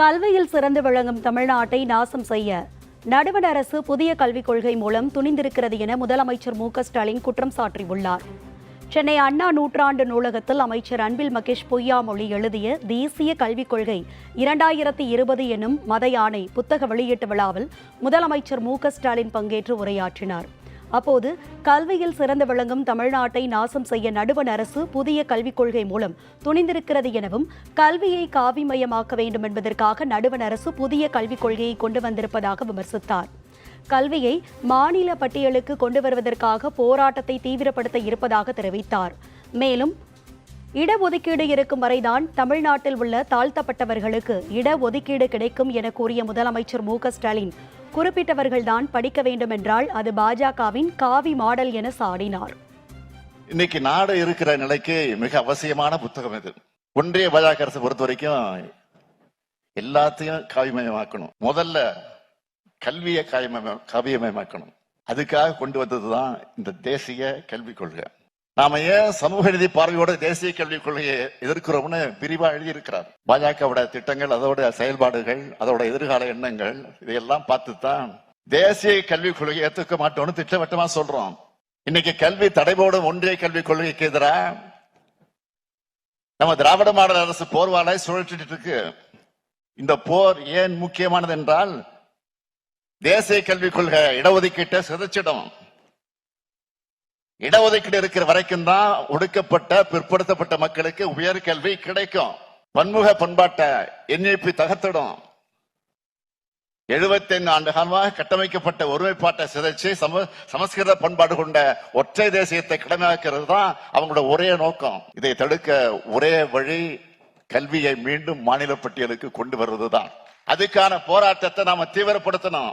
கல்வியில் சிறந்து விளங்கும் தமிழ்நாட்டை நாசம் செய்ய நடுவண் அரசு புதிய கல்விக் கொள்கை மூலம் துணிந்திருக்கிறது என முதலமைச்சர் மு.க.ஸ்டாலின் குற்றம் சாட்டியுள்ளார். சென்னை அண்ணா நூற்றாண்டு நூலகத்தில் அமைச்சர் அன்பில் மகேஷ் பொய்யாமொழி எழுதிய தேசிய கல்விக் கொள்கை 2020 எனும் மத யானை புத்தக வெளியீட்டு விழாவில் முதலமைச்சர் மு.க.ஸ்டாலின் பங்கேற்று உரையாற்றினார். அப்போது கல்வியில் சிறந்து விளங்கும் தமிழ்நாட்டை நாசம் செய்ய நடுவண் அரசு புதிய கல்விக் கொள்கை மூலம் துணிந்திருக்கிறது எனவும் கல்வியை காவிமயமாக்க வேண்டும் என்பதற்காக நடுவண் அரசு புதிய கல்விக் கொள்கையை கொண்டு வந்திருப்பதாக விமர்சித்தார். கல்வியை மாநில பட்டியலுக்கு கொண்டு வருவதற்காக போராட்டத்தை தீவிரப்படுத்த இருப்பதாக தெரிவித்தார். மேலும் இடஒதுக்கீடு இருக்கும் வரைதான் தமிழ்நாட்டில் உள்ள தாழ்த்தப்பட்டவர்களுக்கு இடஒதுக்கீடு கிடைக்கும் என கூறிய முதலமைச்சர் மு.க.ஸ்டாலின் குறிப்பிட்டவர்கள்தான் படிக்க வேண்டும் என்றால் அது பாஜகவின் காவி மாடல் என சாடினார். இன்னைக்கு நாடு இருக்கிற நிலைக்கு மிக அவசியமான புத்தகம் இது. ஒன்றிய பாஜக அரசு பொறுத்த வரைக்கும் எல்லாத்தையும் காவிமயமாக்கணும். முதல்ல கல்வியை காவியமயமாக்கணும். அதுக்காக கொண்டு வந்ததுதான் இந்த தேசிய கல்விக் கொள்கை. நாம ஏன் சமூக நீதி பார்வையோட தேசிய கல்விக் கொள்கையை எதிர்க்கிறோம்னு பிரிவா எழுதியிருக்கிறார். பாஜகவோட திட்டங்கள், அதோட செயல்பாடுகள், அதோட எதிர்கால எண்ணங்கள் இதையெல்லாம் பார்த்துதான் தேசிய கல்விக் கொள்கையை ஏற்றுக்க மாட்டோம்னு திட்டவட்டமா சொல்றோம். இன்னைக்கு கல்வி தடைபோடும் ஒன்றிய கல்விக் கொள்கைக்கு எதிராக நம்ம திராவிட மாடல் அரசு போர்வாலை சுழற்றிட்டு இருக்கு. இந்த போர் ஏன் முக்கியமானது என்றால் தேசிய கல்விக் கொள்கை இடஒதுக்கீட்டை சிதைச்சிடும். இடஒதுக்கீடு இருக்கிற வரைக்கும் தான் ஒடுக்கப்பட்ட பிற்படுத்தப்பட்ட மக்களுக்கு உயர்கல்வி கிடைக்கும். பன்முக பண்பாட்டை NEP தகர்த்திடும். 75 ஆண்டு காலமாக கட்டமைக்கப்பட்ட ஒருமைப்பாட்டை சிதைச்சு சமஸ்கிருத பண்பாடு கொண்ட ஒற்றை தேசியத்தை கடமையாக்குறது தான் அவங்களோட ஒரே நோக்கம். இதை தடுக்க ஒரே வழி கல்வியை மீண்டும் மாநில பட்டியலுக்கு கொண்டு வருவதுதான். அதுக்கான போராட்டத்தை நாம தீவிரப்படுத்தணும்.